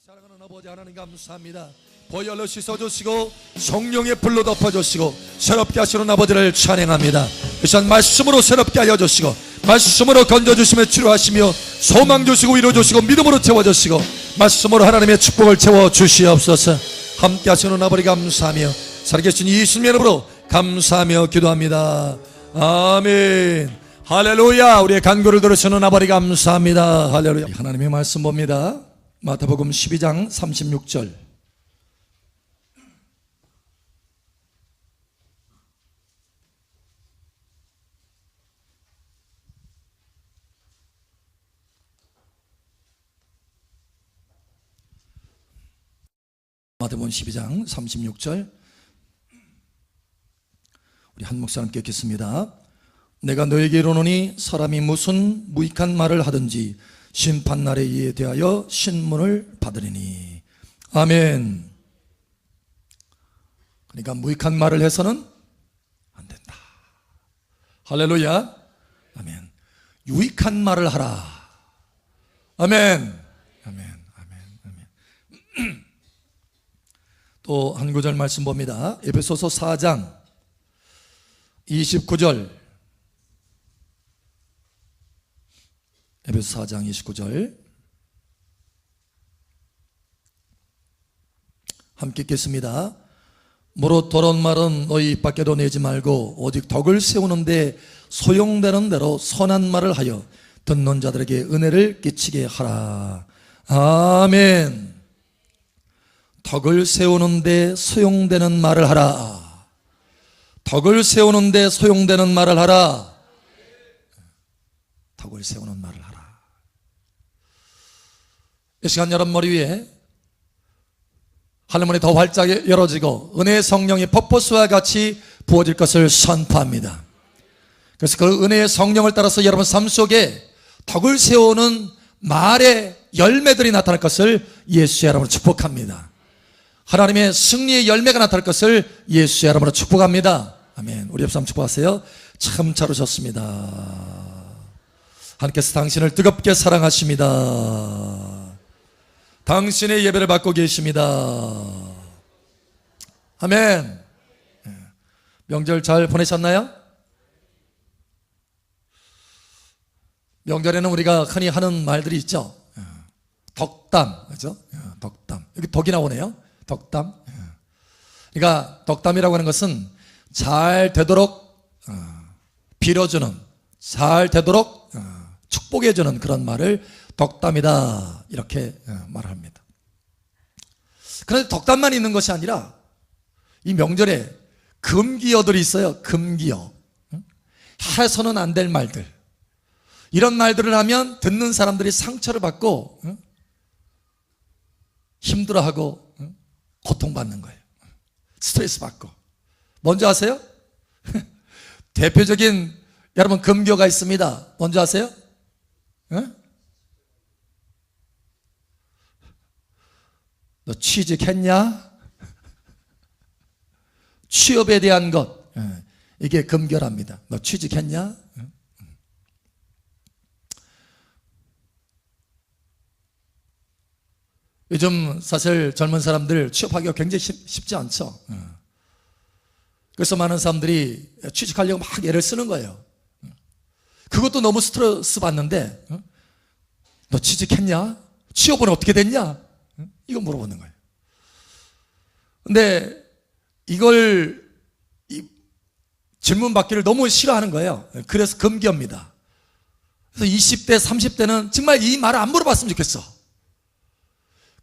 사랑하는 아버지 하나님 감사합니다. 보혈로 씻어주시고 성령의 불로 덮어주시고 새롭게 하시는 아버지를 찬양합니다. 이 시간 말씀으로 새롭게 하여 주시고 말씀으로 건져주시며 치료하시며 소망 주시고 위로 주시고 믿음으로 채워주시고 말씀으로 하나님의 축복을 채워주시옵소서. 함께 하시는 아버지 감사하며 살아계신 예수님의 이름으로 감사하며 기도합니다. 아멘. 할렐루야. 우리의 간구를 들으시는 아버지 감사합니다. 할렐루야. 하나님의 말씀 봅니다. 마태복음 12장 36절. 마태복음 12장 36절. 우리 한 목사님께 읽겠습니다. 내가 너에게 이르노니 사람이 무슨 무익한 말을 하든지 심판날에 이에 대하여 신문을 받으리니. 아멘. 그러니까 무익한 말을 해서는 안 된다. 할렐루야. 아멘. 유익한 말을 하라. 아멘. 아멘. 아멘. 아멘. 또 한 구절 말씀 봅니다. 에베소서 4장 29절. 에베소 4장 29절 함께 읽겠습니다. 무릇 더러운 말은 너희 입 밖에도 내지 말고 오직 덕을 세우는데 소용되는 대로 선한 말을 하여 듣는 자들에게 은혜를 끼치게 하라. 아멘. 덕을 세우는데 소용되는 말을 하라. 덕을 세우는데 소용되는 말을 하라. 덕을 세우는 말을 하라. 이 시간 여러분 머리 위에 하늘문이 더 활짝 열어지고 은혜의 성령이 퍼포스와 같이 부어질 것을 선포합니다. 그래서 그 은혜의 성령을 따라서 여러분 삶 속에 덕을 세우는 말의 열매들이 나타날 것을 예수의 이름으로 축복합니다. 하나님의 승리의 열매가 나타날 것을 예수의 이름으로 축복합니다. 아멘. 우리 옆 사람 축복하세요. 참 잘 오셨습니다. 하나님께서 당신을 뜨겁게 사랑하십니다. 당신의 예배를 받고 계십니다. 아멘. 명절 잘 보내셨나요? 명절에는 우리가 흔히 하는 말들이 있죠. 덕담, 그죠? 덕담. 여기 덕이 나오네요. 덕담. 그러니까 덕담이라고 하는 것은 잘 되도록 빌어주는, 잘 되도록 축복해주는 그런 말을 덕담이다 이렇게 말합니다. 그런데 덕담만 있는 것이 아니라 이 명절에 금기어들이 있어요. 금기어. 해서는 안 될 말들. 이런 말들을 하면 듣는 사람들이 상처를 받고 힘들어하고 고통받는 거예요. 스트레스 받고. 뭔지 아세요? 대표적인 여러분 금기어가 있습니다. 뭔지 아세요? 너 취직했냐? 취업에 대한 것, 이게 금결합니다. 너 취직했냐? 요즘 사실 젊은 사람들 취업하기가 굉장히 쉽지 않죠. 그래서 많은 사람들이 취직하려고 막 애를 쓰는 거예요. 그것도 너무 스트레스 받는데 너 취직했냐? 취업은 어떻게 됐냐? 이거 물어보는 거예요. 근데 이걸 질문 받기를 너무 싫어하는 거예요. 그래서 금기어입니다. 그래서 20대, 30대는 정말 이 말을 안 물어봤으면 좋겠어.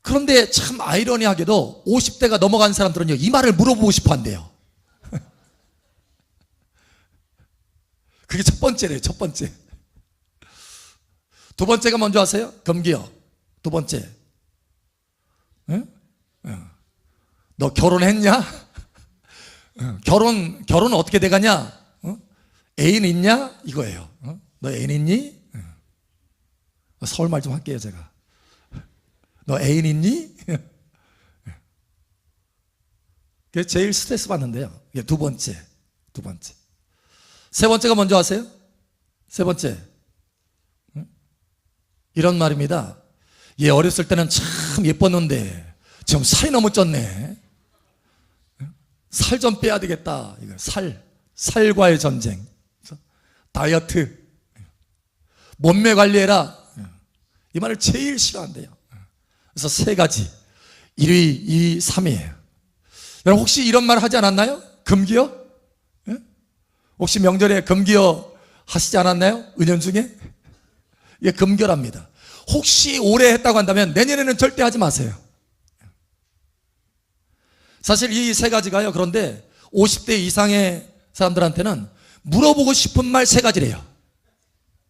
그런데 참 아이러니하게도 50대가 넘어간 사람들은요, 이 말을 물어보고 싶어 한대요. 그게 첫 번째래요, 첫 번째. 두 번째가 뭔지 아세요? 금기어. 두 번째. 응? 너 결혼했냐? 결혼 어떻게 돼가냐? 애인 있냐? 이거예요. 너 애인 있니? 서울 말 좀 할게요, 제가. 너 애인 있니? 그게 제일 스트레스 받는데요. 이게 두 번째. 세 번째가 뭔지 아세요? 세 번째. 이런 말입니다. 얘 어렸을 때는 참 예뻤는데 지금 살이 너무 쪘네. 살 좀 빼야 되겠다. 이거 살과의 전쟁. 다이어트. 몸매 관리해라. 이 말을 제일 싫어한대요. 그래서 세 가지. 1위, 2위, 3위예요. 여러분 혹시 이런 말 하지 않았나요? 금기어? 혹시 명절에 금기어 하시지 않았나요? 은연중에? 이게 금기어랍니다. 혹시 올해 했다고 한다면 내년에는 절대 하지 마세요. 사실 이 세 가지가요, 그런데 50대 이상의 사람들한테는 물어보고 싶은 말 세 가지래요.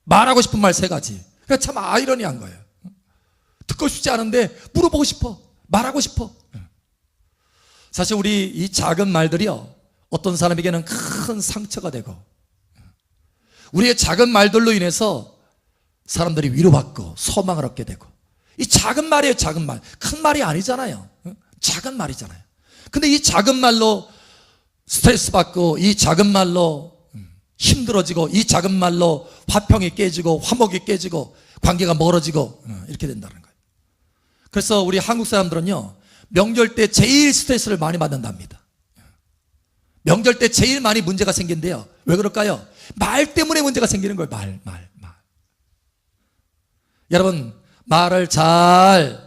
말하고 싶은 말 세 가지. 그러니까 참 아이러니한 거예요. 듣고 싶지 않은데 물어보고 싶어. 말하고 싶어. 사실 우리 이 작은 말들이요, 어떤 사람에게는 큰 상처가 되고, 우리의 작은 말들로 인해서 사람들이 위로받고 소망을 얻게 되고, 이 작은 말이에요, 작은 말. 큰 말이 아니잖아요. 작은 말이잖아요. 근데 이 작은 말로 스트레스 받고, 이 작은 말로 힘들어지고, 이 작은 말로 화평이 깨지고 화목이 깨지고 관계가 멀어지고 이렇게 된다는 거예요. 그래서 우리 한국 사람들은요, 명절 때 제일 스트레스를 많이 받는답니다. 명절 때 제일 많이 문제가 생긴대요. 왜 그럴까요? 말 때문에 문제가 생기는 거예요. 말. 여러분, 말을 잘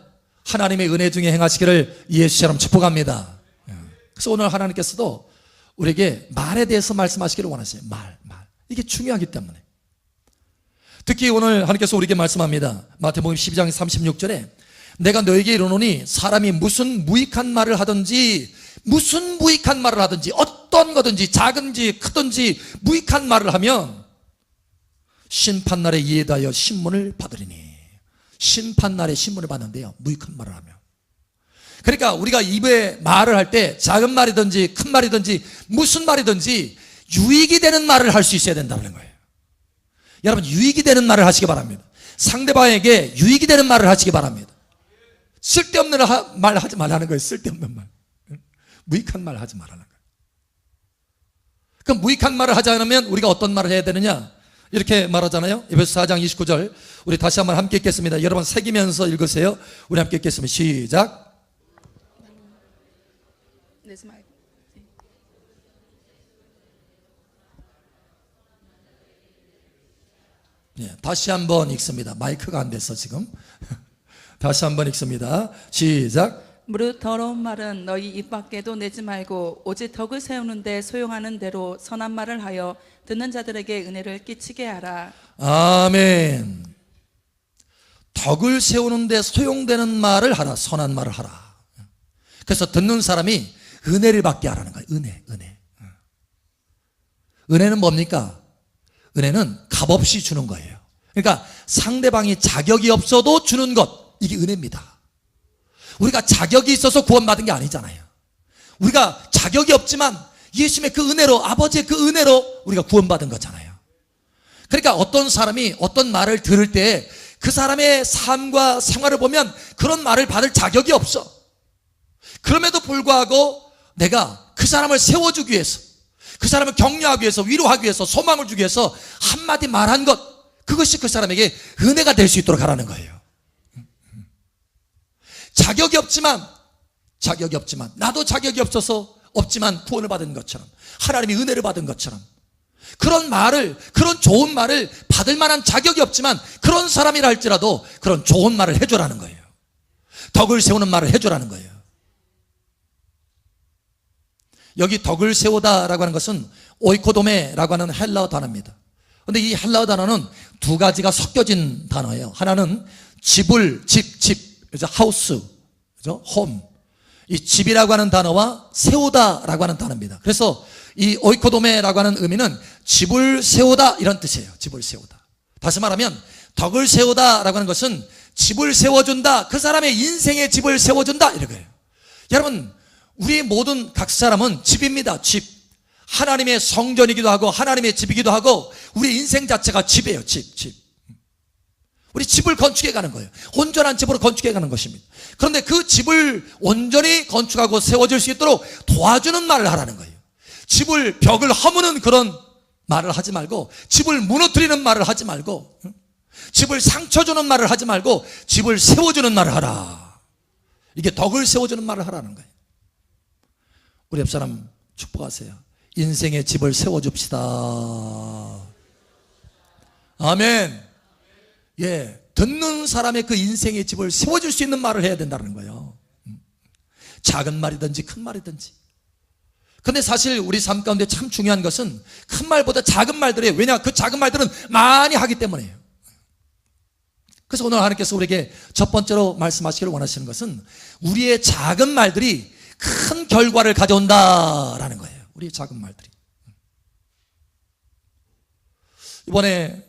하나님의 은혜 중에 행하시기를 예수처럼 축복합니다. 그래서 오늘 하나님께서도 우리에게 말에 대해서 말씀하시기를 원하세요. 말. 이게 중요하기 때문에. 특히 오늘 하나님께서 우리에게 말씀합니다. 마태복음 12장 36절에 내가 너에게 이르노니 사람이 무슨 무익한 말을 하든지, 무슨 무익한 말을 하든지, 어떤 거든지 작은지 크든지 무익한 말을 하면 심판날에 이에 대하여 신문을 받으리니. 심판날에 신문을 받는데요, 무익한 말을 하면. 그러니까 우리가 입에 말을 할 때 작은 말이든지 큰 말이든지 무슨 말이든지 유익이 되는 말을 할 수 있어야 된다는 거예요. 여러분, 유익이 되는 말을 하시기 바랍니다. 상대방에게 유익이 되는 말을 하시기 바랍니다. 쓸데없는 말 하지 말라는 거예요. 쓸데없는 말. 무익한 말 하지 말라는 거예요. 그럼 무익한 말을 하지 않으면 우리가 어떤 말을 해야 되느냐? 이렇게 말하잖아요. 에베소 4장 29절. 우리 다시 한번 함께 읽겠습니다. 여러분 새기면서 읽으세요. 우리 함께 읽겠습니다. 시작. 네, 다시 한번 읽습니다. 마이크가 안 돼서 지금. 다시 한번 읽습니다. 시작. 무릇 더러운 말은 너희 입 밖에도 내지 말고 오직 덕을 세우는 데 소용하는 대로 선한 말을 하여 듣는 자들에게 은혜를 끼치게 하라. 아멘. 덕을 세우는 데 소용되는 말을 하라. 선한 말을 하라. 그래서 듣는 사람이 은혜를 받게 하라는 거예요. 은혜. 은혜는 뭡니까? 은혜는 값없이 주는 거예요. 그러니까 상대방이 자격이 없어도 주는 것, 이게 은혜입니다. 우리가 자격이 있어서 구원받은 게 아니잖아요. 우리가 자격이 없지만 예수님의 그 은혜로, 아버지의 그 은혜로 우리가 구원받은 거잖아요. 그러니까 어떤 사람이 어떤 말을 들을 때 그 사람의 삶과 생활을 보면 그런 말을 받을 자격이 없어. 그럼에도 불구하고 내가 그 사람을 세워주기 위해서, 그 사람을 격려하기 위해서, 위로하기 위해서, 소망을 주기 위해서 한마디 말한 것, 그것이 그 사람에게 은혜가 될 수 있도록 하라는 거예요. 자격이 없지만 나도 자격이 없지만 구원을 받은 것처럼, 하나님이 은혜를 받은 것처럼, 그런 말을, 그런 좋은 말을 받을 만한 자격이 없지만 그런 사람이라 할지라도 그런 좋은 말을 해줘라는 거예요. 덕을 세우는 말을 해줘라는 거예요. 여기 덕을 세우다라고 하는 것은 오이코도메라고 하는 헬라어 단어입니다. 그런데 이 헬라어 단어는 두 가지가 섞여진 단어예요. 하나는 집을, 그죠? 하우스, 그죠? 홈. 이 집이라고 하는 단어와 세우다라고 하는 단어입니다. 그래서 이 오이코도메라고 하는 의미는 집을 세우다, 이런 뜻이에요. 집을 세우다. 다시 말하면 덕을 세우다라고 하는 것은 집을 세워준다, 그 사람의 인생의 집을 세워준다, 이거예요. 여러분, 우리 모든 각 사람은 집입니다. 집. 하나님의 성전이기도 하고 하나님의 집이기도 하고 우리 인생 자체가 집이에요. 집. 우리 집을 건축해 가는 거예요. 온전한 집으로 건축해 가는 것입니다. 그런데 그 집을 온전히 건축하고 세워질 수 있도록 도와주는 말을 하라는 거예요. 벽을 허무는 그런 말을 하지 말고, 집을 무너뜨리는 말을 하지 말고, 집을 상처 주는 말을 하지 말고 집을 세워주는 말을 하라. 이게 덕을 세워주는 말을 하라는 거예요. 우리 옆 사람 축복하세요. 인생의 집을 세워줍시다. 아멘. 예, 듣는 사람의 그 인생의 집을 세워줄 수 있는 말을 해야 된다는 거예요. 작은 말이든지 큰 말이든지. 근데 사실 우리 삶 가운데 참 중요한 것은 큰 말보다 작은 말들이에요. 왜냐? 그 작은 말들은 많이 하기 때문이에요. 그래서 오늘 하나님께서 우리에게 첫 번째로 말씀하시기를 원하시는 것은 우리의 작은 말들이 큰 결과를 가져온다라는 거예요. 우리의 작은 말들이. 이번에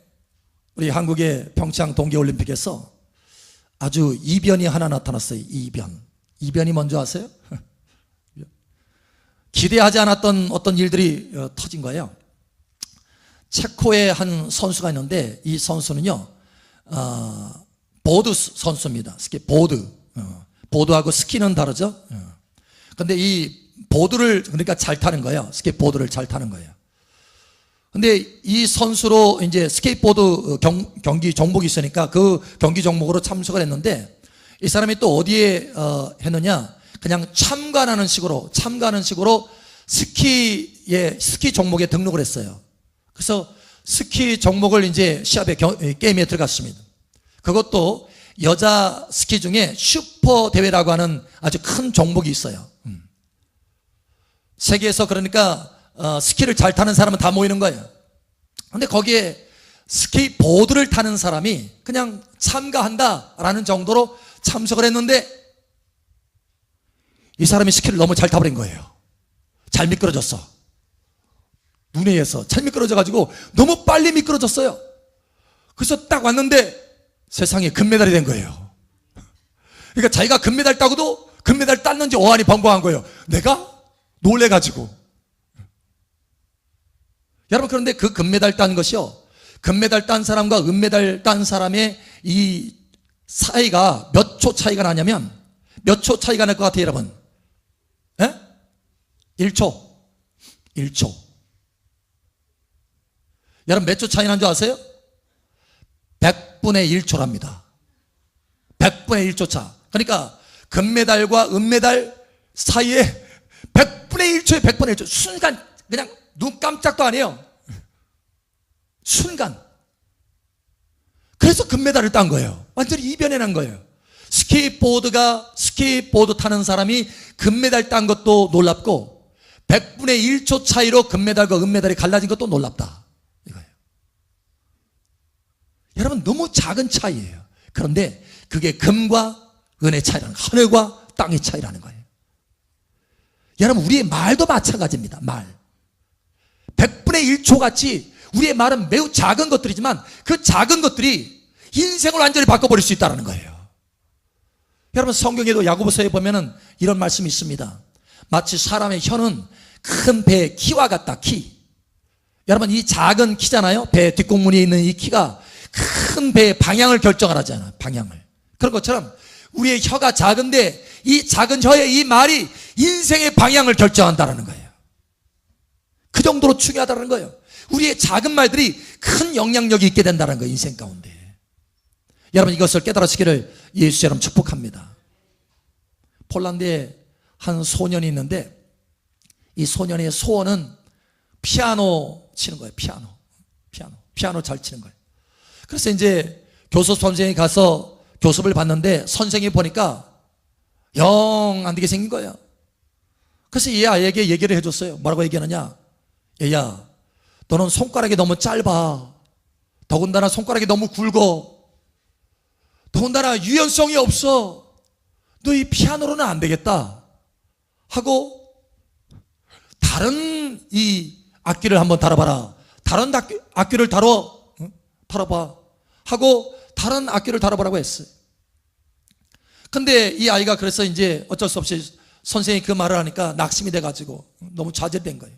우리 한국의 평창 동계올림픽에서 아주 이변이 하나 나타났어요. 이변이 뭔지 아세요? 기대하지 않았던 어떤 일들이 터진 거예요. 체코의 한 선수가 있는데 이 선수는요 보드 선수입니다. 스키 보드. 보드하고 스키는 다르죠. 근데 이 보드를 그러니까 잘 타는 거예요. 스케이트보드를 잘 타는 거예요. 근데 이 선수로 이제 스케이트보드 경기 종목이 있으니까 그 경기 종목으로 참석을 했는데 이 사람이 또 어디에 했느냐? 그냥 참가하는 식으로 스키 종목에 등록을 했어요. 그래서 스키 종목을 이제 시합에 게임에 들어갔습니다. 그것도 여자 스키 중에 슈퍼 대회라고 하는 아주 큰 종목이 있어요. 세계에서 그러니까 스키를 잘 타는 사람은 다 모이는 거예요. 근데 거기에 스키보드를 타는 사람이 그냥 참가한다라는 정도로 참석을 했는데 이 사람이 스키를 너무 잘 타버린 거예요. 잘 미끄러졌어. 눈에 의해서 잘 미끄러져가지고 너무 빨리 미끄러졌어요. 그래서 딱 왔는데 세상에 금메달이 된 거예요. 그러니까 자기가 금메달 따고도 금메달 땄는지 오한이 번거한 거예요. 내가 놀래가지고. 여러분, 그런데 그 금메달 딴 것이요, 금메달 딴 사람과 은메달 딴 사람의 이 사이가 몇 초 차이가 나냐면, 몇 초 차이가 날 것 같아요, 여러분? 에? 1초. 1초. 여러분, 몇 초 차이 난 줄 아세요? 100분의 1초랍니다. 100분의 1초 차. 그러니까 금메달과 은메달 사이에 100분의 1초에 100분의 1초. 순간, 그냥 눈 깜짝도 안 해요. 순간. 그래서 금메달을 딴 거예요. 완전히 이변해 난 거예요. 스케이트보드 타는 사람이 금메달 딴 것도 놀랍고 100분의 1초 차이로 금메달과 은메달이 갈라진 것도 놀랍다. 이거예요. 여러분, 너무 작은 차이예요. 그런데 그게 금과 은의 차이라는 거예요. 하늘과 땅의 차이라는 거예요. 여러분, 우리의 말도 마찬가지입니다. 말. 100분의 1초 같이 우리의 말은 매우 작은 것들이지만 그 작은 것들이 인생을 완전히 바꿔버릴 수 있다는 거예요. 여러분, 성경에도 야고보서에 보면은 이런 말씀이 있습니다. 마치 사람의 혀는 큰 배의 키와 같다. 키. 여러분, 이 작은 키잖아요. 배 뒷공문에 있는 이 키가 큰 배의 방향을 결정하잖아요. 방향을. 그런 것처럼 우리의 혀가 작은데 이 작은 혀의 이 말이 인생의 방향을 결정한다는 거예요. 그 정도로 중요하다는 거예요. 우리의 작은 말들이 큰 영향력이 있게 된다는 거예요. 인생 가운데. 여러분, 이것을 깨달으시기를 예수처럼 축복합니다. 폴란드에 한 소년이 있는데 이 소년의 소원은 피아노 치는 거예요. 피아노 잘 치는 거예요. 그래서 이제 교습 선생님이 가서 교습을 받는데 선생님이 보니까 영 안 되게 생긴 거예요. 그래서 이 아이에게 얘기를 해줬어요. 뭐라고 얘기하느냐? 얘야, 너는 손가락이 너무 짧아. 더군다나 손가락이 너무 굵어. 더군다나 유연성이 없어. 너 이 피아노로는 안 되겠다 하고 다른 이 악기를 한번 다뤄봐라. 다른 악기를 다뤄봐 하고 다른 악기를 다뤄보라고 했어요. 근데 이 아이가 그래서 이제 어쩔 수 없이 선생님이 그 말을 하니까 낙심이 돼가지고 너무 좌절된 거예요.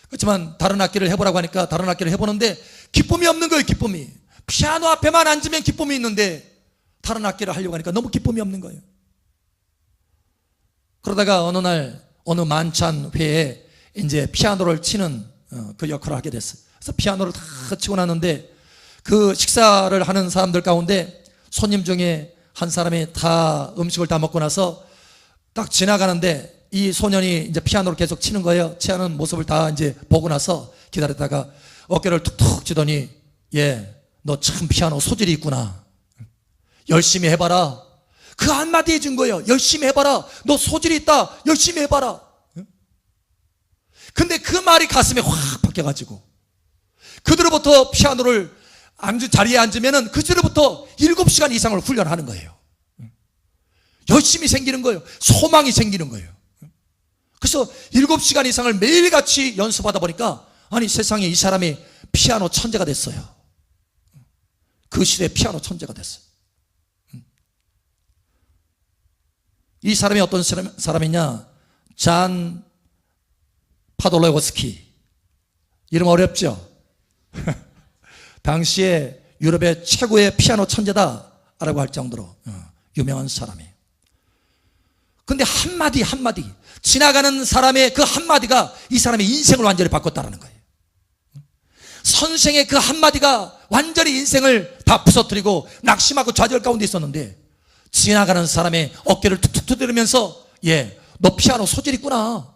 그렇지만 다른 악기를 해보라고 하니까 다른 악기를 해보는데 기쁨이 없는 거예요. 기쁨이. 피아노 앞에만 앉으면 기쁨이 있는데 다른 악기를 하려고 하니까 너무 기쁨이 없는 거예요. 그러다가 어느 날 어느 만찬 회에 이제 피아노를 치는 그 역할을 하게 됐어요. 그래서 피아노를 다 치고 났는데 그 식사를 하는 사람들 가운데 손님 중에 한 사람이 다 음식을 다 먹고 나서 딱 지나가는데 이 소년이 이제 피아노를 계속 치는 거예요. 치는 모습을 다 이제 보고 나서 기다렸다가 어깨를 툭툭 치더니, 예, 너 참 피아노 소질이 있구나. 열심히 해봐라. 그 한마디 해준 거예요. 열심히 해봐라. 너 소질이 있다. 열심히 해봐라. 근데 그 말이 가슴에 확 박혀가지고 그들로부터 피아노를 자리에 앉으면은 그들로부터 7시간 이상을 훈련하는 거예요. 열심히 생기는 거예요. 소망이 생기는 거예요. 그래서 7시간 이상을 매일같이 연습하다 보니까 아니 세상에 이 사람이 피아노 천재가 됐어요. 그 시대에 피아노 천재가 됐어요. 이 사람이 어떤 사람이냐? 잔 파돌레워스키. 이름 어렵죠? 당시에 유럽의 최고의 피아노 천재다라고 할 정도로 유명한 사람이에요. 근데 한마디 지나가는 사람의 그 한마디가 이 사람의 인생을 완전히 바꿨다는 거예요. 선생의 그 한마디가 완전히 인생을 다 부서뜨리고 낙심하고 좌절 가운데 있었는데 지나가는 사람의 어깨를 툭툭 두드리면서, 예, 너 피아노 소질 있구나.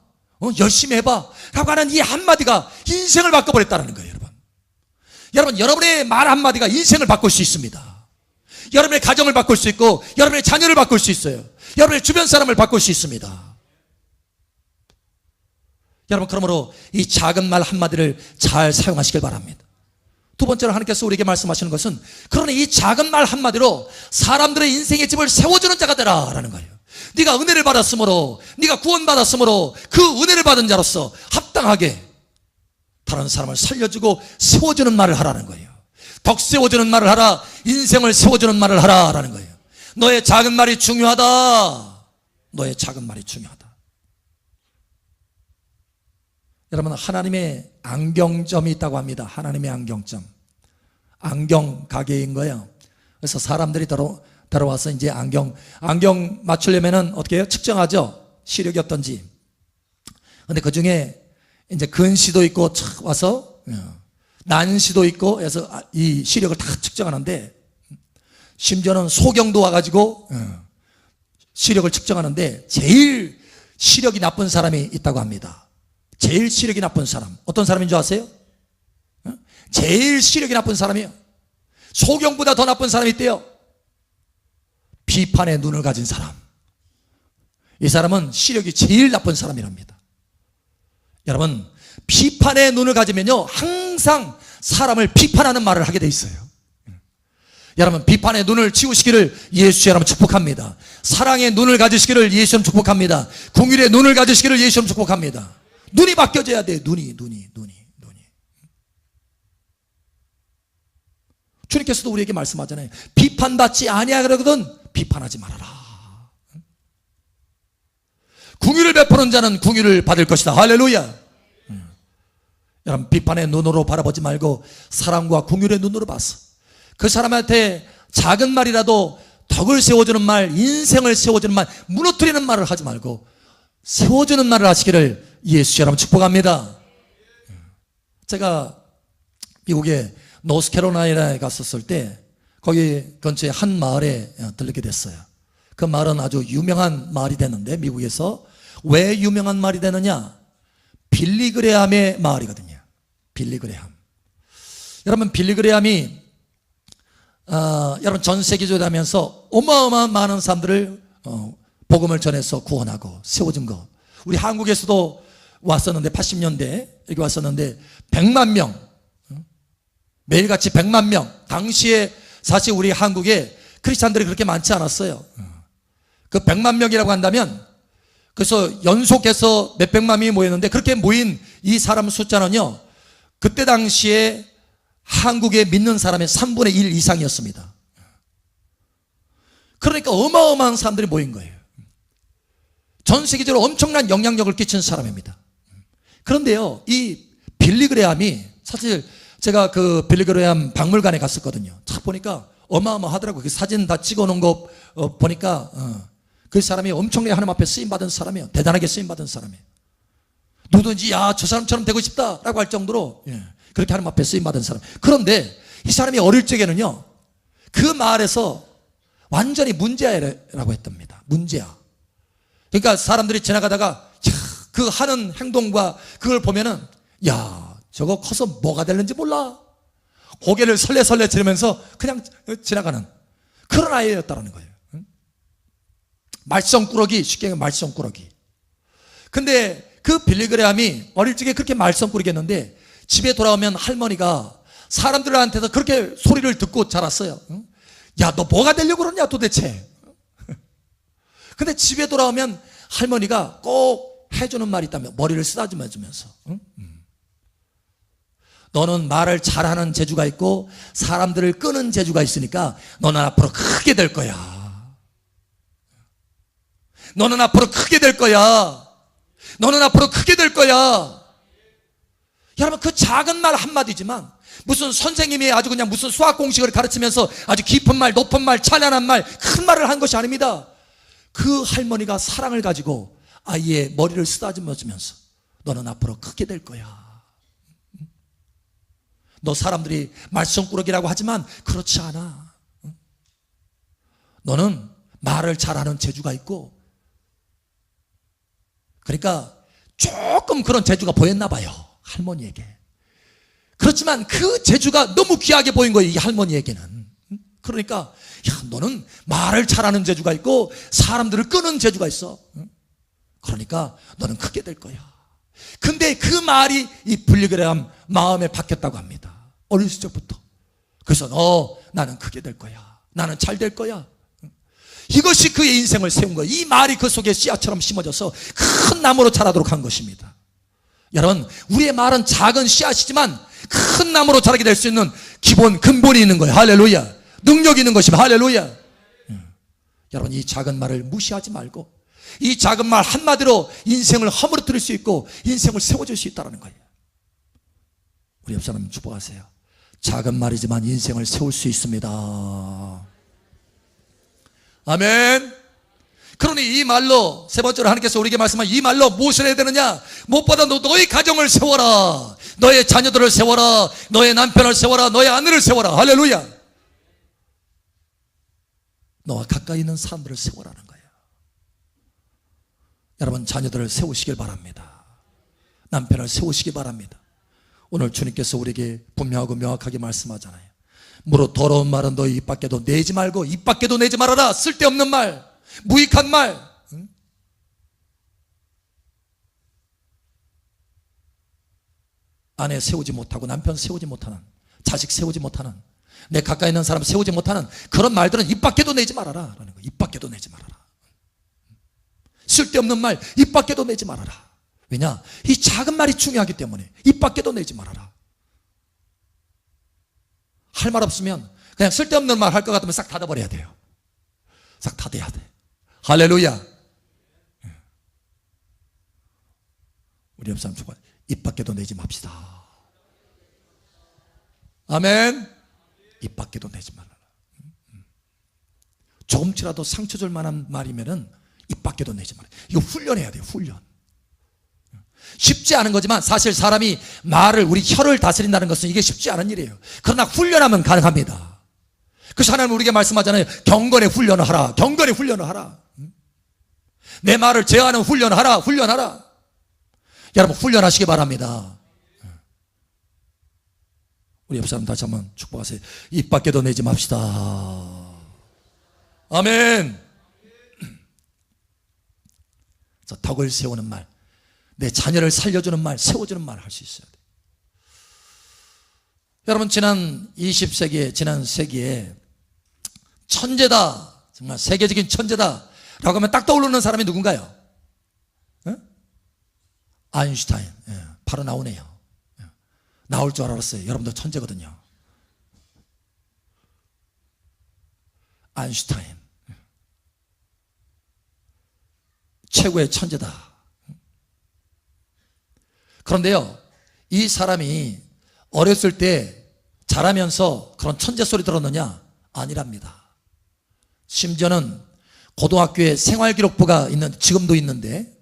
열심히 해봐. 라고 하는 이 한마디가 인생을 바꿔버렸다는 거예요, 여러분. 여러분, 여러분의 말 한마디가 인생을 바꿀 수 있습니다. 여러분의 가정을 바꿀 수 있고, 여러분의 자녀를 바꿀 수 있어요. 여러분의 주변 사람을 바꿀 수 있습니다. 여러분, 그러므로 이 작은 말 한마디를 잘 사용하시길 바랍니다. 두 번째로 하나님께서 우리에게 말씀하시는 것은, 그러나 이 작은 말 한마디로 사람들의 인생의 집을 세워주는 자가 되라라는 거예요. 네가 은혜를 받았으므로, 네가 구원받았으므로 그 은혜를 받은 자로서 합당하게 다른 사람을 살려주고 세워주는 말을 하라는 거예요. 덕 세워주는 말을 하라. 인생을 세워주는 말을 하라라는 거예요. 너의 작은 말이 중요하다. 너의 작은 말이 중요하다. 여러분, 하나님의 안경점이 있다고 합니다. 하나님의 안경점. 안경 가게인 거예요. 그래서 사람들이 들어와서 이제 안경 맞추려면은 어떻게 해요? 측정하죠. 시력이 어떤지. 근데 그 중에 이제 근시도 있고 착 와서 난시도 있고 해서 이 시력을 다 측정하는데, 심지어는 소경도 와가지고 시력을 측정하는데 제일 시력이 나쁜 사람이 있다고 합니다. 제일 시력이 나쁜 사람. 어떤 사람인 줄 아세요? 제일 시력이 나쁜 사람이에요. 소경보다 더 나쁜 사람이 있대요. 비판의 눈을 가진 사람. 이 사람은 시력이 제일 나쁜 사람이랍니다. 여러분, 비판의 눈을 가지면요 항상 사람을 비판하는 말을 하게 돼 있어요. 여러분, 비판의 눈을 치우시기를 예수 이름으로 축복합니다. 사랑의 눈을 가지시기를 예수 이름으로 축복합니다. 긍휼의 눈을 가지시기를 예수 이름으로 축복합니다. 눈이 바뀌어져야 돼. 눈이. 주님께서도 우리에게 말씀하잖아요. 비판받지 아니하거든 비판하지 말아라. 긍휼을 베푸는 자는 긍휼을 받을 것이다. 할렐루야. 여러분, 비판의 눈으로 바라보지 말고 사랑과 긍휼의 눈으로 봐서 그 사람한테 작은 말이라도 덕을 세워주는 말, 인생을 세워주는 말, 무너뜨리는 말을 하지 말고 세워주는 말을 하시기를 예수 여러분 축복합니다. 제가 미국의 노스캐롤라이나에 갔었을 때 거기 근처에 한 마을에 들르게 됐어요. 그 마을은 아주 유명한 마을이 됐는데, 미국에서 왜 유명한 마을이 되느냐? 빌리그레함의 마을이거든요. 빌리그레함. 여러분, 빌리그레함이 여러분 전 세계적으로 하면서 어마어마한 많은 사람들을 복음을 전해서 구원하고 세워준 거. 우리 한국에서도 왔었는데 80년대 여기 왔었는데 100만 명, 매일같이 100만 명. 당시에 사실 우리 한국에 크리스찬들이 그렇게 많지 않았어요. 그 100만 명이라고 한다면, 그래서 연속해서 몇백만 명이 모였는데 그렇게 모인 이 사람 숫자는요 그때 당시에 한국에 믿는 사람의 3분의 1 이상이었습니다. 그러니까 어마어마한 사람들이 모인 거예요. 전 세계적으로 엄청난 영향력을 끼친 사람입니다. 그런데요, 이 빌리그레함이, 사실 제가 그 빌리그레함 박물관에 갔었거든요. 딱 보니까 어마어마하더라고요. 그 사진 다 찍어 놓은 거 보니까 그 사람이 엄청나게 하나님 앞에 쓰임받은 사람이에요. 대단하게 쓰임받은 사람이에요. 누구든지 야, 저 사람처럼 되고 싶다라고 할 정도로 그렇게 하나님 앞에 쓰임받은 사람. 그런데 이 사람이 어릴 적에는요, 그 마을에서 완전히 문제아라고 했답니다. 문제아. 그러니까 사람들이 지나가다가 그 하는 행동과 그걸 보면은, 야, 저거 커서 뭐가 될는지 몰라. 고개를 설레설레 지르면서 그냥 지나가는 그런 아이였다라는 거예요. 말썽꾸러기, 쉽게 얘기하면 말썽꾸러기. 근데 그 빌리그레함이 어릴 적에 그렇게 말썽꾸러기였는데 집에 돌아오면 할머니가 사람들한테서 그렇게 소리를 듣고 자랐어요. 야, 너 뭐가 되려고 그러냐 도대체. 근데 집에 돌아오면 할머니가 꼭 해주는 말이 있다며, 머리를 쓰다듬어 주면서, 너는 말을 잘하는 재주가 있고 사람들을 끄는 재주가 있으니까 너는 앞으로 크게 될 거야. 너는 앞으로 크게 될 거야. 너는 앞으로 크게 될 거야. 여러분, 그 작은 말 한마디지만 무슨 선생님이 아주 그냥 무슨 수학 공식을 가르치면서 아주 깊은 말, 높은 말, 찬란한 말, 큰 말을 한 것이 아닙니다. 그 할머니가 사랑을 가지고 아이의 머리를 쓰다듬어 주면서 너는 앞으로 크게 될 거야. 너 사람들이 말썽꾸러기라고 하지만 그렇지 않아. 너는 말을 잘하는 재주가 있고, 그러니까 조금 그런 재주가 보였나 봐요, 할머니에게. 그렇지만 그 재주가 너무 귀하게 보인 거예요, 이 할머니에게는. 그러니까, 야, 너는 말을 잘하는 재주가 있고 사람들을 끄는 재주가 있어. 그러니까 너는 크게 될 거야. 근데 그 말이 이 빌리그레함 마음에 박혔다고 합니다, 어렸을 적부터. 그래서 나는 크게 될 거야, 나는 잘 될 거야. 이것이 그의 인생을 세운 거예요. 이 말이 그 속에 씨앗처럼 심어져서 큰 나무로 자라도록 한 것입니다. 여러분, 우리의 말은 작은 씨앗이지만 큰 나무로 자라게 될 수 있는 기본 근본이 있는 거예요. 할렐루야. 능력이 있는 것입니다. 할렐루야. 여러분, 이 작은 말을 무시하지 말고 이 작은 말 한마디로 인생을 허물어뜨릴 수 있고 인생을 세워줄 수 있다는 거예요. 우리 옆 사람 축복하세요. 작은 말이지만 인생을 세울 수 있습니다. 아멘. 그러니 이 말로, 세 번째로 하나님께서 우리에게 말씀한 이 말로 무엇을 해야 되느냐? 무엇보다 너의 가정을 세워라. 너의 자녀들을 세워라. 너의 남편을 세워라. 너의 아내를 세워라. 할렐루야. 너와 가까이 있는 사람들을 세워라는 거예요. 여러분, 자녀들을 세우시길 바랍니다. 남편을 세우시기 바랍니다. 오늘 주님께서 우리에게 분명하고 명확하게 말씀하잖아요. 무릇 더러운 말은 너희 입 밖에도 내지 말고 입 밖에도 내지 말아라. 쓸데없는 말, 무익한 말. 아내 세우지 못하고 남편 세우지 못하는, 자식 세우지 못하는, 내 가까이 있는 사람 세우지 못하는 그런 말들은 입 밖에도 내지 말아라 라는 거예요. 입 밖에도 내지 말아라. 쓸데없는 말 입 밖에도 내지 말아라. 왜냐? 이 작은 말이 중요하기 때문에 입 밖에도 내지 말아라. 할 말 없으면 그냥 쓸데없는 말 할 것 같으면 싹 닫아버려야 돼요. 싹 닫아야 돼. 할렐루야. 우리 옆 사람 축복, 입 밖에도 내지 맙시다. 아멘. 입 밖에도 내지 말아라. 조금치라도 상처 줄 만한 말이면은 입 밖에도 내지 말아라. 이거 훈련해야 돼요. 훈련. 쉽지 않은 거지만 사실 사람이 말을, 우리 혀를 다스린다는 것은 이게 쉽지 않은 일이에요. 그러나 훈련하면 가능합니다. 그래서 하나님 우리에게 말씀하잖아요. 경건의 훈련을 하라. 경건의 훈련을 하라. 내 말을 제어하는 훈련을 하라. 훈련하라. 여러분, 훈련하시기 바랍니다. 우리 옆 사람 다시 한번 축복하세요. 입 밖에도 내지 맙시다. 아멘. 덕을 세우는 말, 내 자녀를 살려주는 말, 세워주는 말을 할 수 있어야 돼요. 여러분, 지난 20세기에, 지난 세기에 천재다, 정말 세계적인 천재다 라고 하면 딱 떠오르는 사람이 누군가요? 아인슈타인. 바로 나오네요. 나올 줄 알았어요. 여러분도 천재거든요. 아인슈타인. 최고의 천재다. 그런데요, 이 사람이 어렸을 때 자라면서 그런 천재 소리 들었느냐? 아니랍니다. 심지어는 고등학교에 생활기록부가 지금도 있는데,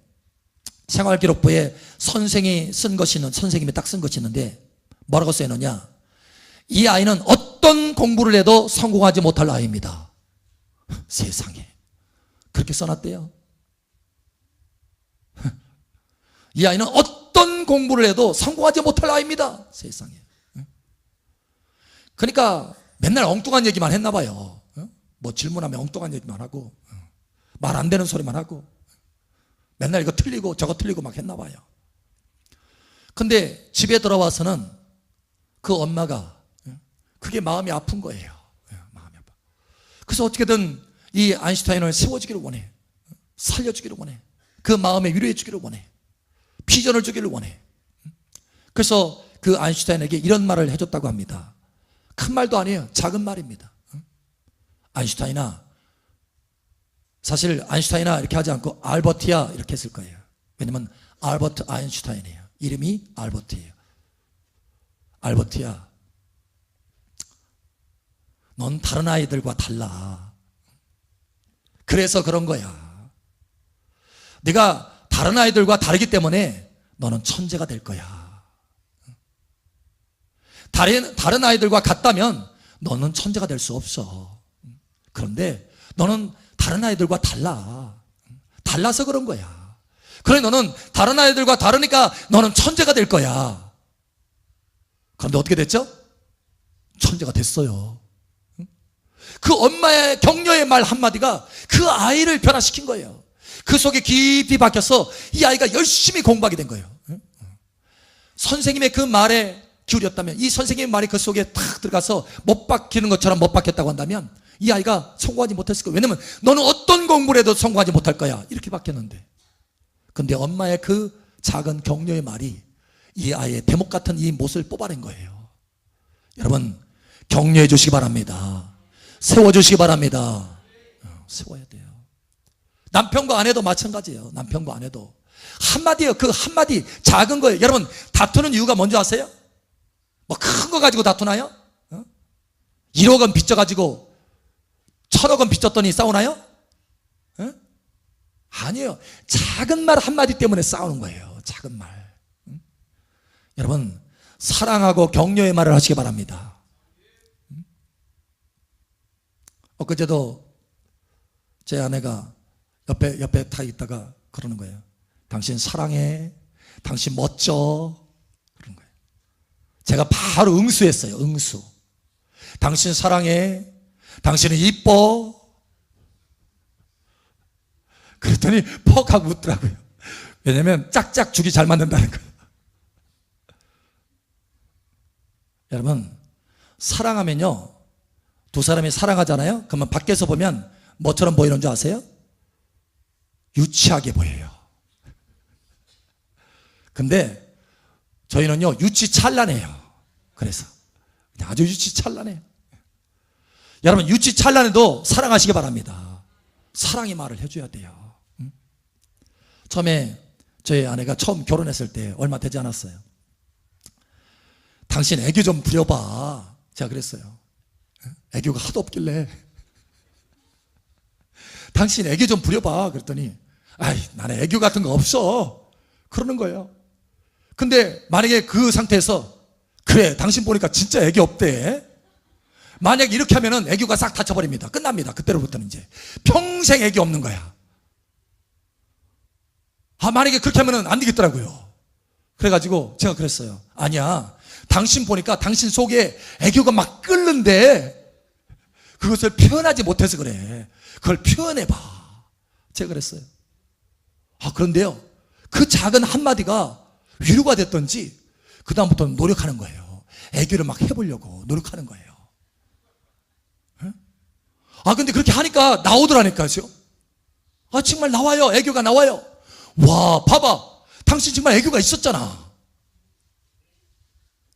생활기록부에 선생이 쓴 것이 있는, 선생님이 딱 쓴 것이 있는데 뭐라고 써있느냐? 이 아이는 어떤 공부를 해도 성공하지 못할 아이입니다. 세상에 그렇게 써놨대요. 이 아이는 어떤 공부를 해도 성공하지 못할 아이입니다. 세상에. 그러니까 맨날 엉뚱한 얘기만 했나 봐요. 뭐 질문하면 엉뚱한 얘기만 하고 말 안 되는 소리만 하고 맨날 이거 틀리고 저거 틀리고 막 했나 봐요. 근데 집에 들어와서는 그 엄마가 그게 마음이 아픈 거예요. 마음이 아파. 그래서 어떻게든 이 아인슈타인을 세워주기를 원해. 살려주기를 원해. 그 마음에 위로해 주기를 원해. 비전을 주기를 원해. 그래서 그 아인슈타인에게 이런 말을 해줬다고 합니다. 큰 말도 아니에요. 작은 말입니다. 아인슈타인아, 사실 아인슈타인아 이렇게 하지 않고 알버트야 이렇게 했을 거예요. 왜냐면 알버트 아인슈타인이에요. 이름이 알버트예요. 알버트야, 넌 다른 아이들과 달라. 그래서 그런 거야. 네가 다른 아이들과 다르기 때문에 너는 천재가 될 거야. 다른 아이들과 같다면 너는 천재가 될 수 없어. 그런데 너는 다른 아이들과 달라. 달라서 그런 거야. 그래, 너는 다른 아이들과 다르니까 너는 천재가 될 거야. 그런데 어떻게 됐죠? 천재가 됐어요. 그 엄마의 격려의 말 한마디가 그 아이를 변화시킨 거예요. 그 속에 깊이 박혀서 이 아이가 열심히 공부하게 된 거예요. 선생님의 그 말에 기울였다면, 이 선생님의 말이 그 속에 탁 들어가서 못 박히는 것처럼 못 박혔다고 한다면 이 아이가 성공하지 못했을 거예요. 왜냐면 너는 어떤 공부를 해도 성공하지 못할 거야, 이렇게 박혔는데. 근데 엄마의 그 작은 격려의 말이 이 아이의 대목 같은 이 못을 뽑아낸 거예요. 여러분, 격려해 주시기 바랍니다. 세워주시기 바랍니다. 세워야 돼요. 남편과 아내도 마찬가지예요. 남편과 아내도 한마디예요. 그 한마디 작은 거예요. 여러분, 다투는 이유가 뭔지 아세요? 뭐 큰 거 가지고 다투나요? 1억 원 빚져가지고 1,000억 원 빚졌더니 싸우나요? 아니에요. 작은 말 한마디 때문에 싸우는 거예요. 작은 말. 여러분, 사랑하고 격려의 말을 하시기 바랍니다. 엊그제도 제 아내가 옆에 타 있다가 그러는 거예요. 당신 사랑해. 당신 멋져. 그러는 거예요. 제가 바로 응수했어요. 응수. 당신 사랑해. 당신은 이뻐. 그랬더니 퍽 하고 웃더라고요. 왜냐면 짝짝 죽이 잘 맞는다는 거예요. 여러분, 사랑하면요, 두 사람이 사랑하잖아요. 그러면 밖에서 보면 뭐처럼 보이는 줄 아세요? 유치하게 보여요. 근데 저희는요, 유치찬란해요. 그래서 아주 유치찬란해요. 여러분, 유치찬란해도 사랑하시기 바랍니다. 사랑의 말을 해줘야 돼요. 처음에 저희 아내가 처음 결혼했을 때 얼마 되지 않았어요. 당신 애교 좀 부려봐. 제가 그랬어요. 애교가 하도 없길래 당신 애교 좀 부려봐. 그랬더니 아이, 나는 애교 같은 거 없어. 그러는 거예요. 근데 만약에 그 상태에서 그래, 당신 보니까 진짜 애교 없대. 만약에 이렇게 하면은 애교가 싹 닫혀버립니다. 끝납니다. 그때로부터는 이제 평생 애교 없는 거야. 만약에 그렇게 하면은 안 되겠더라고요. 그래가지고 제가 그랬어요. 아니야, 당신 보니까 당신 속에 애교가 막 끓는데 그것을 표현하지 못해서 그래. 그걸 표현해봐. 제가 그랬어요. 그런데요, 그 작은 한마디가 위로가 됐던지 그 다음부터는 노력하는 거예요. 애교를 막 해보려고 노력하는 거예요. 근데 그렇게 하니까 나오더라니까요. 정말 나와요. 애교가 나와요. 와, 봐봐, 당신 정말 애교가 있었잖아.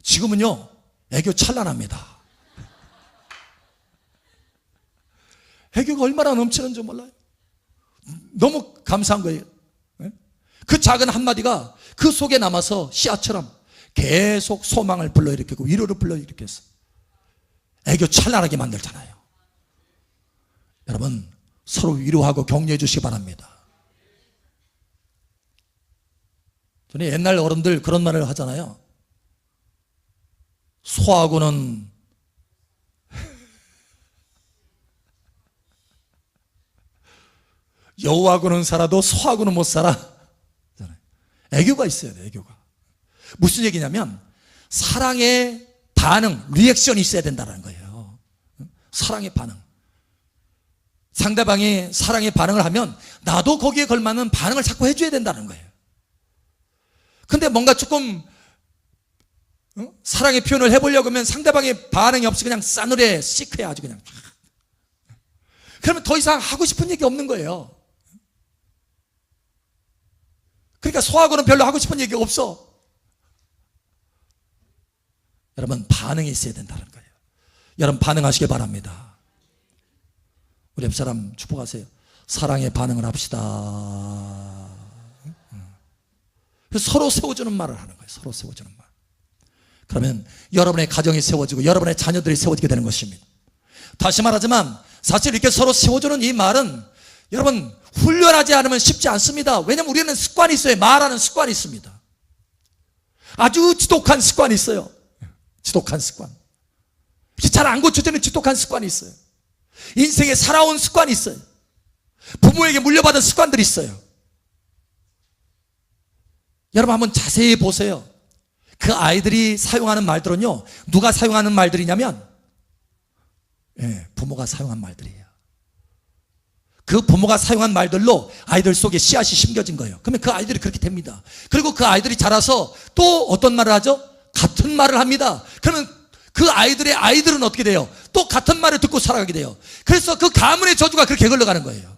지금은요, 애교 찬란합니다. 애교가 얼마나 넘치는지 몰라요. 너무 감사한 거예요. 그 작은 한마디가 그 속에 남아서 씨앗처럼 계속 소망을 불러일으키고 위로를 불러일으켰어. 애교 찬란하게 만들잖아요. 여러분, 서로 위로하고 격려해 주시기 바랍니다. 저는 옛날 어른들 그런 말을 하잖아요. 소하고는 여우하고는 살아도 소하고는 못 살아. 애교가 있어야 돼, 애교가. 무슨 얘기냐면 사랑의 반응, 리액션이 있어야 된다는 거예요. 사랑의 반응. 상대방이 사랑의 반응을 하면 나도 거기에 걸맞는 반응을 자꾸 해줘야 된다는 거예요. 근데 뭔가 조금 사랑의 표현을 해보려고 하면 상대방의 반응이 없이 그냥 싸늘해, 시크해, 아주 그냥. 그러면 더 이상 하고 싶은 얘기 없는 거예요. 그러니까 소하고는 별로 하고 싶은 얘기가 없어. 여러분, 반응이 있어야 된다는 거예요. 여러분, 반응하시길 바랍니다. 우리 옆 사람 축복하세요. 사랑의 반응을 합시다. 서로 세워주는 말을 하는 거예요. 서로 세워주는 말. 그러면 여러분의 가정이 세워지고 여러분의 자녀들이 세워지게 되는 것입니다. 다시 말하지만 사실 이렇게 서로 세워주는 이 말은 여러분 훈련하지 않으면 쉽지 않습니다. 왜냐하면 우리는 습관이 있어요. 말하는 습관이 있습니다. 아주 지독한 습관이 있어요. 지독한 습관. 잘 안 고쳐지는 지독한 습관이 있어요. 인생에 살아온 습관이 있어요. 부모에게 물려받은 습관들이 있어요. 여러분 한번 자세히 보세요. 그 아이들이 사용하는 말들은요, 누가 사용하는 말들이냐면 부모가 사용한 말들이에요. 그 부모가 사용한 말들로 아이들 속에 씨앗이 심겨진 거예요. 그러면 그 아이들이 그렇게 됩니다. 그리고 그 아이들이 자라서 또 어떤 말을 하죠? 같은 말을 합니다. 그러면 그 아이들의 아이들은 어떻게 돼요? 또 같은 말을 듣고 살아가게 돼요. 그래서 그 가문의 저주가 그렇게 흘러가는 거예요.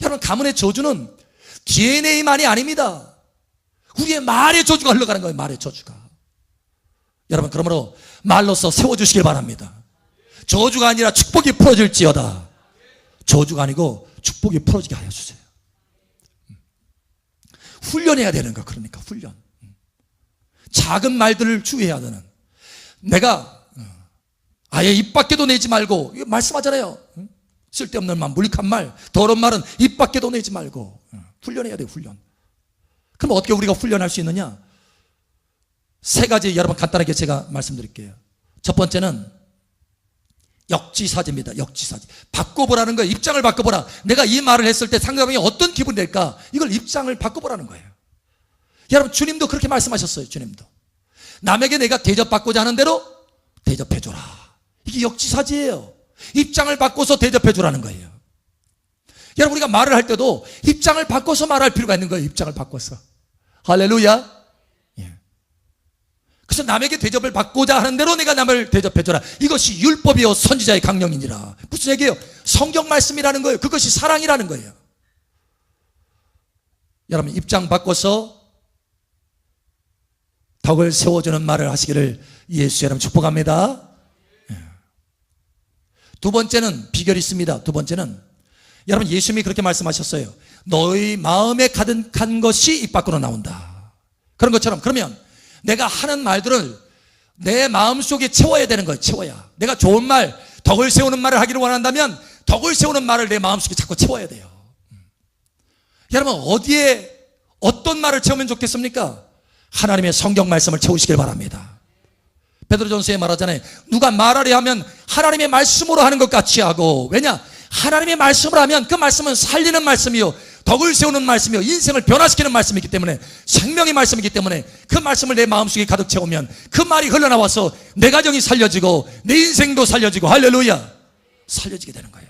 여러분, 가문의 저주는 DNA만이 아닙니다. 우리의 말의 저주가 흘러가는 거예요. 말의 저주가. 여러분, 그러므로 말로서 세워주시길 바랍니다. 저주가 아니라 축복이 풀어질지어다. 저주가 아니고 축복이 풀어지게 하여 주세요. 훈련해야 되는 거. 그러니까 훈련. 작은 말들을 주의해야 되는. 내가 아예 입 밖에도 내지 말고, 이거 말씀하잖아요. 쓸데없는 말, 무익한 말, 더러운 말은 입 밖에도 내지 말고. 훈련해야 돼요. 훈련. 그럼 어떻게 우리가 훈련할 수 있느냐? 세 가지 여러분 간단하게 제가 말씀드릴게요. 첫 번째는 역지사지입니다. 역지사지. 바꿔보라는 거예요. 입장을 바꿔보라. 내가 이 말을 했을 때 상대방이 어떤 기분이 될까? 이걸 입장을 바꿔보라는 거예요. 여러분, 주님도 그렇게 말씀하셨어요. 주님도 남에게 내가 대접받고자 하는 대로 대접해줘라. 이게 역지사지예요. 입장을 바꿔서 대접해주라는 거예요. 여러분, 우리가 말을 할 때도 입장을 바꿔서 말할 필요가 있는 거예요. 입장을 바꿔서. 할렐루야. 그래서 남에게 대접을 받고자 하는 대로 내가 남을 대접해줘라. 이것이 율법이요 선지자의 강령이니라. 무슨 얘기예요? 성경 말씀이라는 거예요. 그것이 사랑이라는 거예요. 여러분, 입장 바꿔서 덕을 세워주는 말을 하시기를 예수 여러분 축복합니다. 두 번째는 비결이 있습니다. 두 번째는 여러분, 예수님이 그렇게 말씀하셨어요. 너희 마음에 가득한 것이 입 밖으로 나온다. 그런 것처럼, 그러면 내가 하는 말들을 내 마음속에 채워야 되는 거예요. 채워야. 내가 좋은 말, 덕을 세우는 말을 하기를 원한다면 덕을 세우는 말을 내 마음속에 자꾸 채워야 돼요. 여러분, 어디에 어떤 말을 채우면 좋겠습니까? 하나님의 성경 말씀을 채우시길 바랍니다. 베드로전서에 말하잖아요. 누가 말하려 하면 하나님의 말씀으로 하는 것 같이 하고. 왜냐? 하나님의 말씀을 하면 그 말씀은 살리는 말씀이요, 덕을 세우는 말씀이요, 인생을 변화시키는 말씀이기 때문에, 생명의 말씀이기 때문에 그 말씀을 내 마음속에 가득 채우면 그 말이 흘러나와서 내 가정이 살려지고 내 인생도 살려지고, 할렐루야, 살려지게 되는 거예요.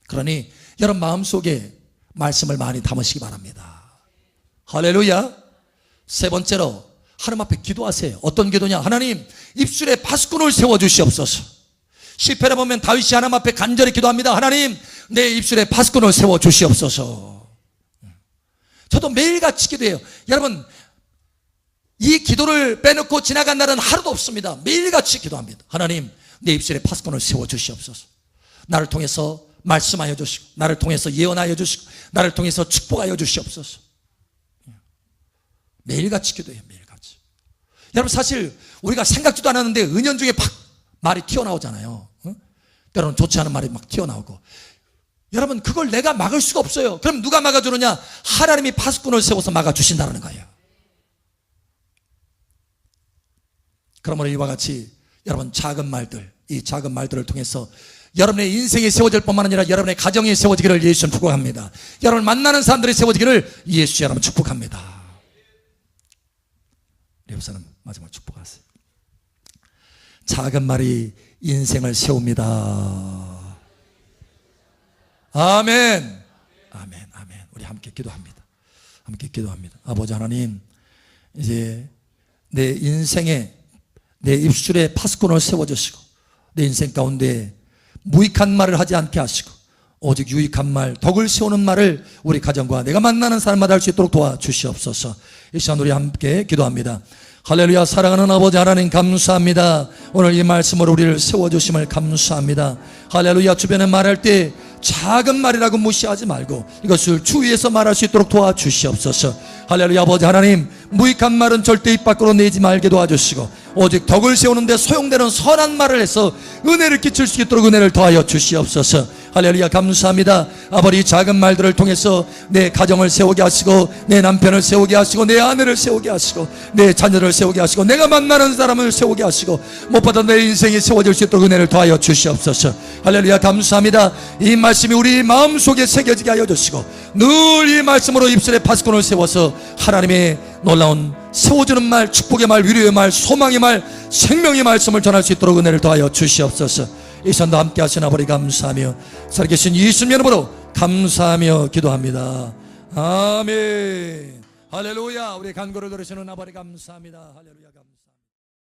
그러니 여러분 마음속에 말씀을 많이 담으시기 바랍니다. 할렐루야. 세 번째로 하나님 앞에 기도하세요. 어떤 기도냐? 하나님, 입술에 파수꾼을 세워주시옵소서. 시편에 보면 다윗이 하나님 앞에 간절히 기도합니다. 하나님, 내 입술에 파수꾼을 세워주시옵소서. 저도 매일같이 기도해요. 여러분, 이 기도를 빼놓고 지나간 날은 하루도 없습니다. 매일같이 기도합니다. 하나님, 내 입술에 파수꾼을 세워주시옵소서. 나를 통해서 말씀하여 주시고, 나를 통해서 예언하여 주시고, 나를 통해서 축복하여 주시옵소서. 매일같이 기도해요. 매일같이. 여러분, 사실 우리가 생각지도 않았는데 은연중에 팍 말이 튀어나오잖아요. 때로는 좋지 않은 말이 막 튀어나오고. 여러분, 그걸 내가 막을 수가 없어요. 그럼 누가 막아주느냐? 하나님이 파수꾼을 세워서 막아주신다는 거예요. 그러므로 이와 같이 여러분, 작은 말들, 이 작은 말들을 통해서 여러분의 인생이 세워질 뿐만 아니라 여러분의 가정이 세워지기를 예수님 축복합니다. 여러분 만나는 사람들이 세워지기를 예수 여러분 축복합니다. 옆사람 마지막 축복하세요. 작은 말이 인생을 세웁니다. 아멘. 아멘. 아멘. 우리 함께 기도합니다. 함께 기도합니다. 아버지 하나님, 이제 내 인생에 내 입술에 파수꾼을 세워주시고 내 인생 가운데 무익한 말을 하지 않게 하시고 오직 유익한 말, 덕을 세우는 말을 우리 가정과 내가 만나는 사람마다 할 수 있도록 도와주시옵소서. 이 시간 우리 함께 기도합니다. 할렐루야. 사랑하는 아버지 하나님 감사합니다. 오늘 이 말씀으로 우리를 세워주심을 감사합니다. 할렐루야. 주변에 말할 때 작은 말이라고 무시하지 말고 이것을 주위에서 말할 수 있도록 도와주시옵소서. 할렐루야. 아버지 하나님, 무익한 말은 절대 입 밖으로 내지 말게 도와주시고 오직 덕을 세우는데 소용되는 선한 말을 해서 은혜를 끼칠 수 있도록 은혜를 더하여 주시옵소서. 할렐루야. 감사합니다. 아버지, 작은 말들을 통해서 내 가정을 세우게 하시고 내 남편을 세우게 하시고 내 아내를 세우게 하시고 내 자녀를 세우게 하시고 내가 만나는 사람을 세우게 하시고 무엇보다 내 인생이 세워질 수 있도록 은혜를 더하여 주시옵소서. 할렐루야. 감사합니다. 이 말씀이 우리 마음속에 새겨지게 하여 주시고 늘 이 말씀으로 입술에 파수꾼을 세워서 하나님의 놀라운 세워주는 말, 축복의 말, 위로의 말, 소망의 말, 생명의 말씀을 전할 수 있도록 은혜를 더하여 주시옵소서. 이 시간도 함께 하신 아버지 감사하며 살아계신 예수님 이름으로 감사하며 기도합니다. 아멘. 할렐루야. 우리 간구를 들으시는 아버지 감사합니다. 할렐루야. 감사합니다.